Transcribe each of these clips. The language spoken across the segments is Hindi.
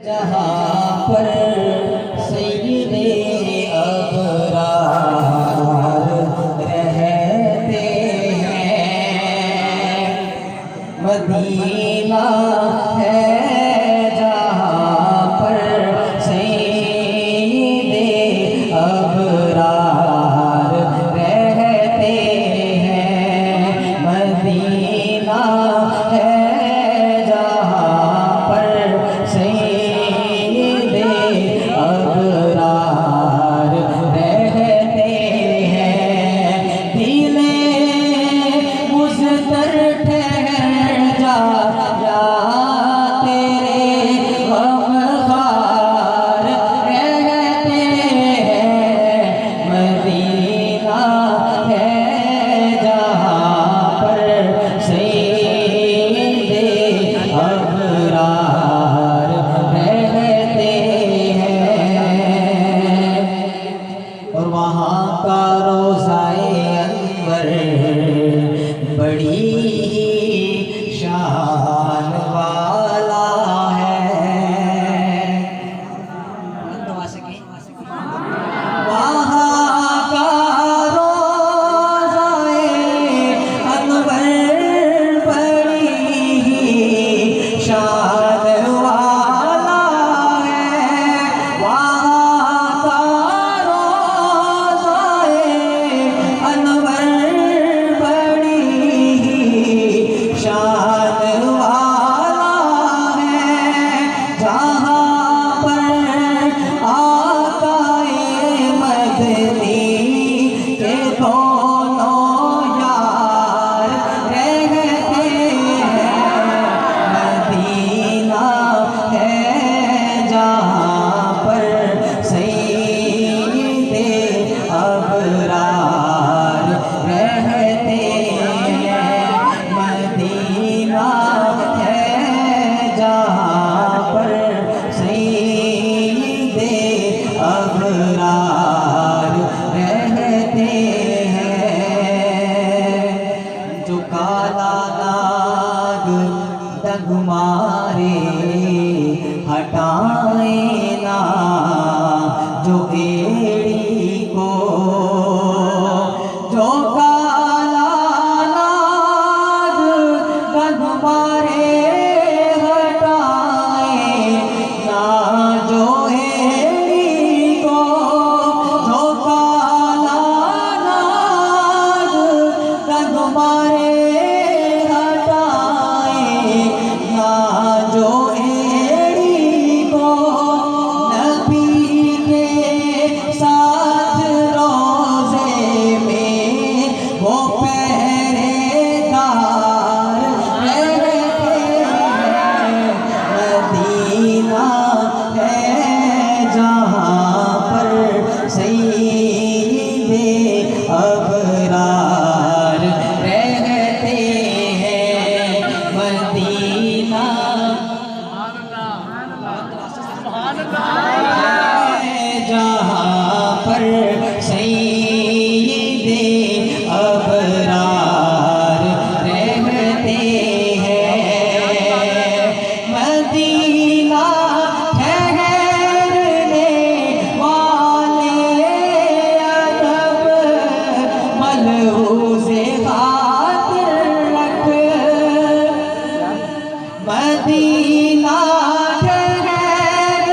जहाँ पर सैयदे अबरार रहते हैं। मदीना है जहाँ पर सैयदे अबरार रहते हैं। मदीना है बड़ी शान वाला है। वहाँ का रोज़ाए अनवर बड़ी शान वाला है। वहाँ का रोज़ाए अनवर शान वाला है। जहाँ पर आकाए मदनी के दोनों यार रहते हैं। मदीना है जहाँ पर सैयदे अबरार रहते हैं। मदीना है जहाँ पर सैयदे अबरार रहते हैं। जो काला नाग डग मारे हटाए ना जो एड़ी को, जो काला नाग डग मारे हटाए ना जो एड़ी को, जो काला नाग डग मारे हटाए ना जो एड़ी को। नबी के साथ रोज़े में वो पहरेदार रहते हैं। मदीना है जहाँ पर सैयदे अबरार रहते हैं। मदीना जहाँ पर सैयदे अबरार रहते हैं। मदीना ठहरने वाले अदब मलहूज़े खातिर रख। मदीना ठहरने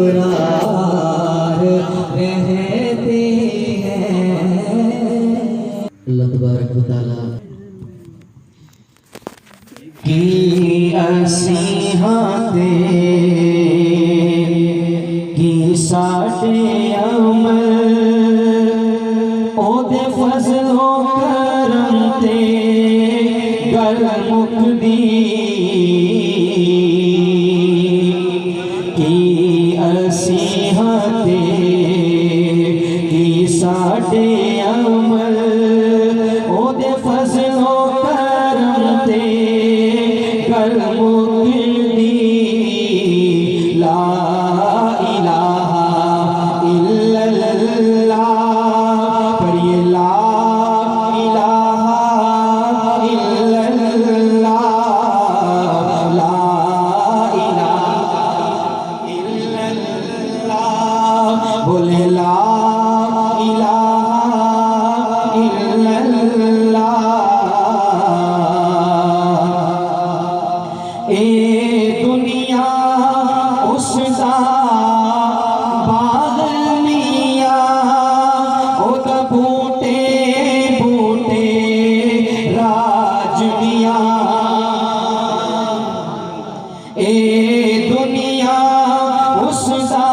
बेकुरार रहते हैं। अल्लाह तबारक व तआला की असीहाते की साडे अमल ओदे फजलो करम ते गल मुकदी की असीहाते की साडे अमल ओदे फजलो करम ते गल मुकदी ला इलाहा इल्लल्लाह पढ़िए ला इलाहा इल्लल्लाह ला इलाहा इल्लल्लाह बोले ला इलाहा इल्लल्लाह। ए दुनिया उसदा बाग मिया ओदा बूटे बूटे राज मिया। ए दुनिया उसदा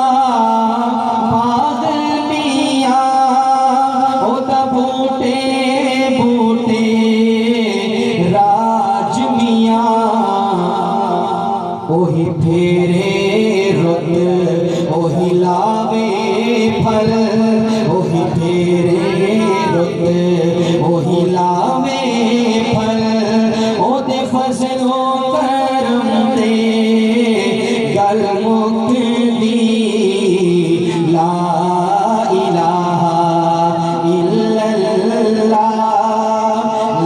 बाग मिया ओदा बूटे बूटे राज मिया। ओही फेरे रुत ओही लावे फल ओही फेरे रुत ओही लावे फल ओदे फजलो करम दे गल मुकदी ला इलाहा इल्लल्लाह ला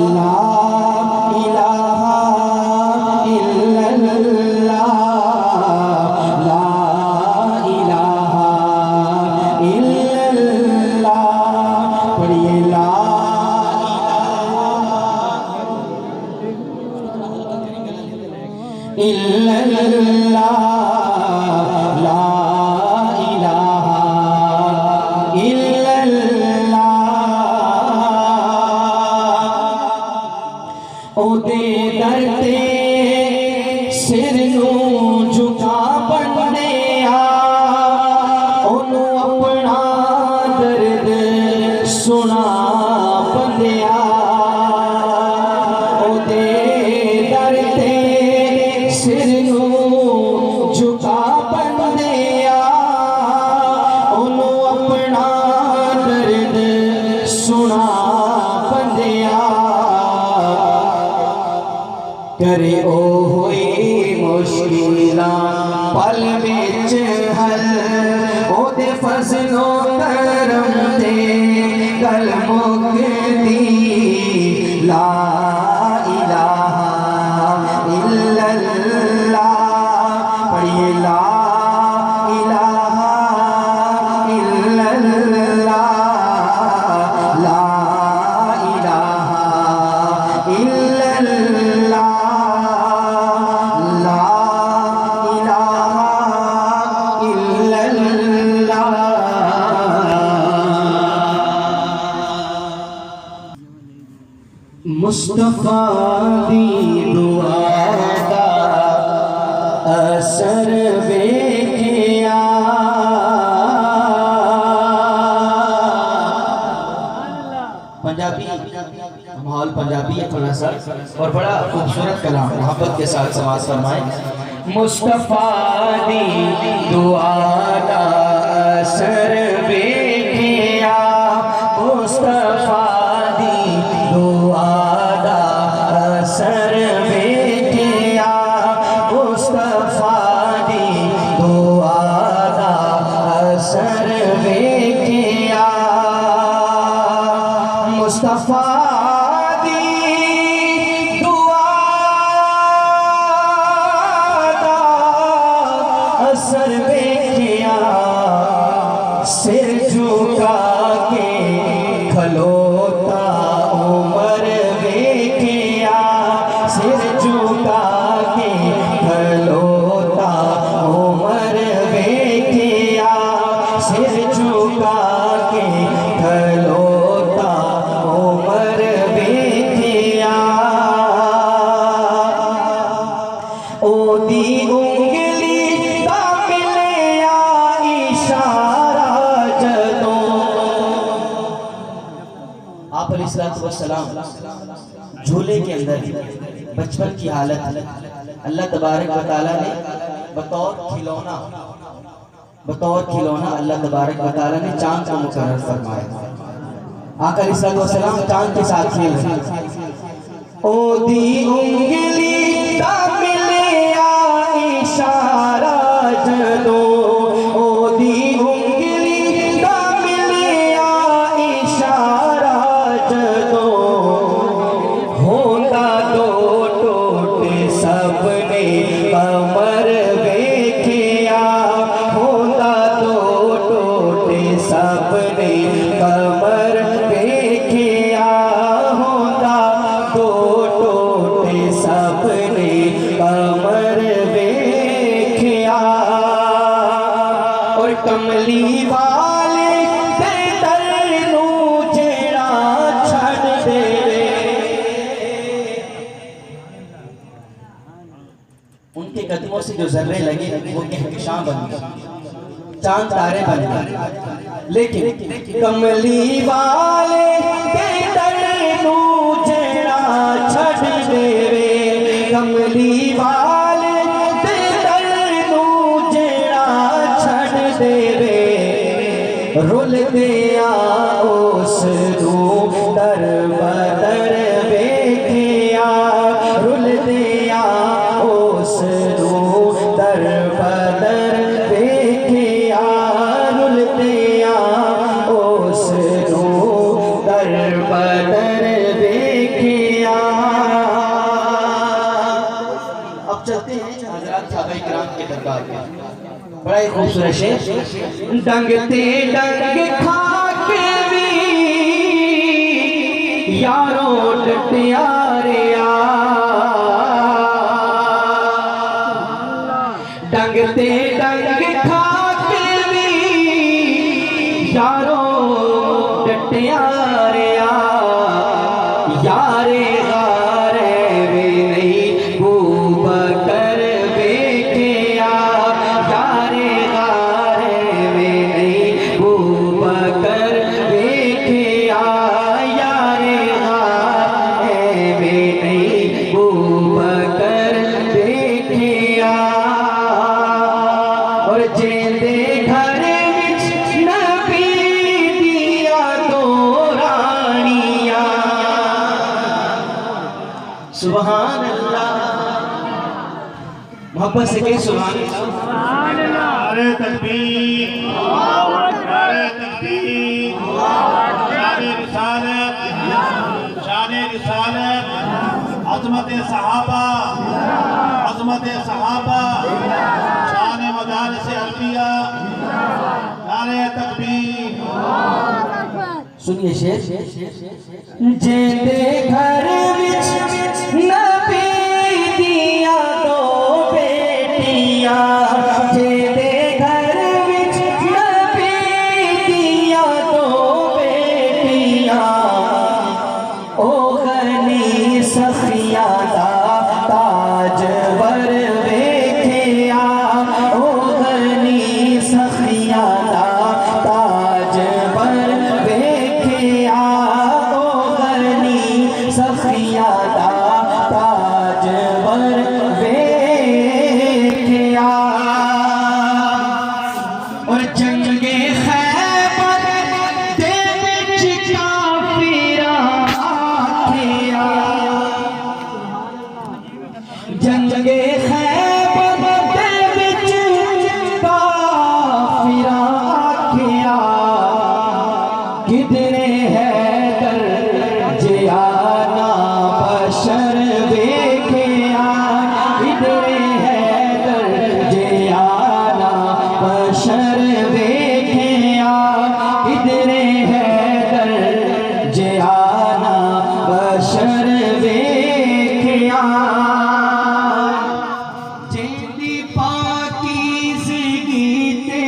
इलाहा इल्लल्लाह ला इलाहा इल्लल्लाह पढ़िए ला इल्लल्लाह ला इलाहा इल्लल्लाह। ओदे दर ते सिर नूं झुका बंदिया ओनू अपना दर्द सुना बंदिया। ओदे दर ते सिर नूं झुका बंदिया ओनू अपना दर्द सुना बंदिया। करे ओ होई मुश्किलां पल विच हल ओदे फजलो करम ते गल मुकदी ला इलाहा इल्लल्लाह पढ़िए ला इलाहा इल्लल्लाह ला इलाहा इल्लल्लाह ला इलाहा इल्लल्लाह। मुस्तफा दी दुआ दा असर वेखिया पंजाबी माहौल पंजाबी है थोड़ा सा और बड़ा खूबसूरत कलाम मोहब्बत के साथ समाज फरमाए। मुस्तफा दी दुआ दा असर वेखिया मुस्तफा दी दुआ दा असर वेखिया मुस्तफा दी दुआ दा असर वेखिया मुस्तफा दी दुआ दा असर वेखिया सिर झुका के खलोता उमर वेखिया सिर झुका के खलोता उमर वेखिया अलैहिस्सलाम झूले के अंदर बचपन की हालत अल्लाह तबारक व तआला ने बतौर खिलौना अल्लाह तबारक व तआला ने चांद को मुकर्रर फरमाया। आका अलैहिस्सलाम चांद के साथ खेल रहे। ओ दी उंगली दा मिले इशारा जदो, ओ दी उंगली दा मिले इशारा जदो, होंदा दो टोटे सबने कमर वेखिया, होंदा दो टोटे सबने कमर वेखिया, होंदा दो टोटे सबने कमर वेखिया। और कमली वाले ते दर नू जेड़ा छड़ देवे, उनके कदमों से जो जर्रे लगे वो कहकशां बन गए, चांद तारे बन गए। लेकिन कमली वाले ते दर नू जेड़ा छड़ देवे, कमली वाले ते दर नू जेड़ा छड़ देवे, रुल दिया उस नू दर बदर वेखिया, रुल दिया उस नू दर बदर वेखिया, रुल दिया उस नू दर बदर वेखिया। अब चलते हैं हज़रात साहबा किराम के दरबार में। बड़ा ही खूबसूरत शेर। डंगते डंग खा के भी यारों डटिया रे आ, डंगते डंग खा के भी यारों डटिया रे आ, यारे गारे वे नहीं बूबकर वेखिया, यारे गारे वे नहीं बूबकर वेखिया, यारे गारे वे नहीं बूबकर वेखिया। और जेंदे घर विच नबी दिया दो रानियां, सुभान अल्लाह। मोहब्बत से कही सुभान अल्लाह। नारे तकबीर, नारे तकबीर, शाने रिसालत, शाने रिसालत, अज़मत सहाबा, अज़मत सहाबा, शाने मदारिस अरबिया, नारे तकबीर। सुनिए शेर। जेंदे घर विच नबी दिया दो बेटियां, जेंदे घर विच नबी दिया दो बेटियां, ओ गनी सखिया दा ताजवर वेखिया, ओ गनी सखिया दा ताजवर वेखिया, ओ गनी सखिया दा ताजवर वेखिया। और जंगे खैबर दे विच काफिरा आखिया, जंगे खैबर दे विच काफिरा आखिया, किधरे है दर जियाना बशर वेखिया, किधरे है दर जियाना बशर वेखिया, किधरे है दर जियाना बशर वेखिया। जेदी पाकीज़गी ते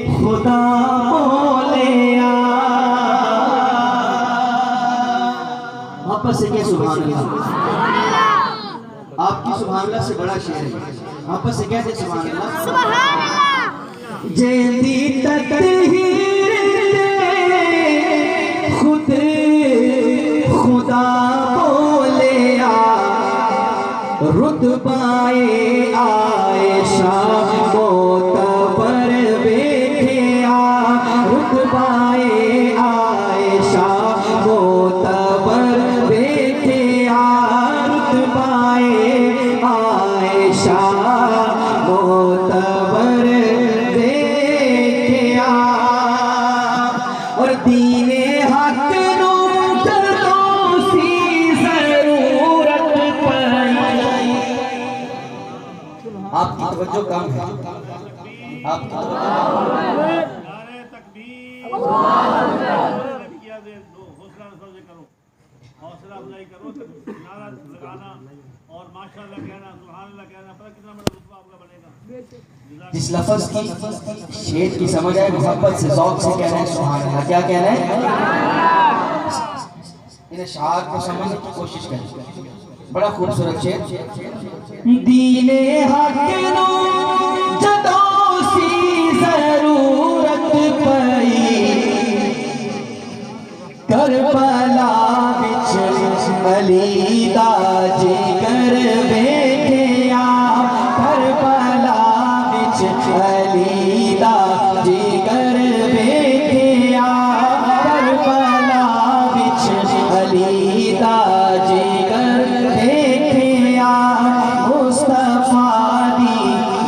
खुदा बोलिया, वापस से के सुभान अल्लाह। आपकी सुभान अल्लाह से बड़ा शेर है, वापस से कहते सुभान अल्लाह। जेदी तकदीर खुद आयशा मोतबर बेटिया रुतबाए आयशा मोतबर बेटिया रुतबाए आयशा मोतबर बेटिया और दीने हक नो चलो सी जरूरत पई। आपकी तवज्जो कम है, आपकी नारे तकबीर हौसला अफजाई करो, नारा लगाना और माशाअल्लाह कहना, सुभानअल्लाह कहना, पता कितना बड़ा रुतबा आपका बनेगा। जिस लफ्ज की शेर की समझ आए मोहब्बत से ज़ौक़ से कहना है सुभान अल्लाह। क्या कहना है? इन शार को समझने की कोशिश करें। बड़ा खूबसूरत शेर। दीने हक नो जदों सी जरूरत पई करबला विच अली दा जिकर बैठिया करबला विच अली दा जिकर बैठिया करबला विच अली दा जिकर बैठिया मुस्तफा दी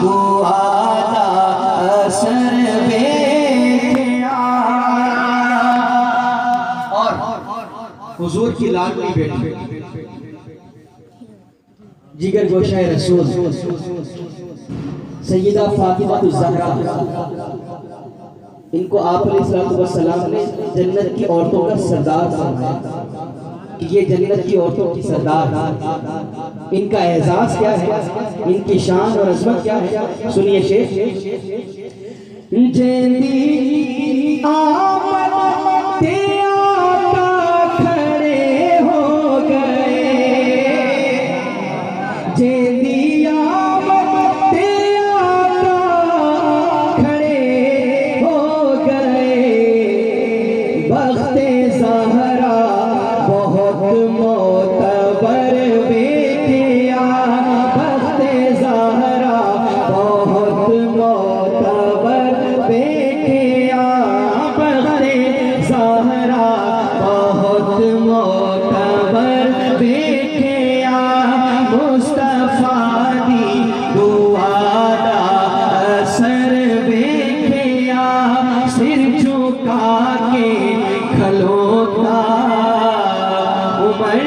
दुआ दा असर बैठिया। और हुजूर की लाडली बेटी जिगर गोशाए रसूल सैयदा फातिमा ज़हरा, इनको आप अलैहिस्सलाम ने जन्नत की औरतों का सरदार फरमाया कि ये जन्नत की औरतों की सरदार। इनका एजाज क्या है, इनकी शान और अज़मत क्या है, सुनिए शेर। जेंदी आमद ते आका खड़े हो गए, जेंदी आमद ते आका खड़े हो गए। बख्ते ज़हरा बहुत मोतबर बेटिया बख्ते ज़हरा बहुत मोतबर बेटिया बख्ते ज़हरा बहुत मोतबर बेटिया मुस्तफा दी दुआ दा असर बेटिया सिर झुका के खलोता उमर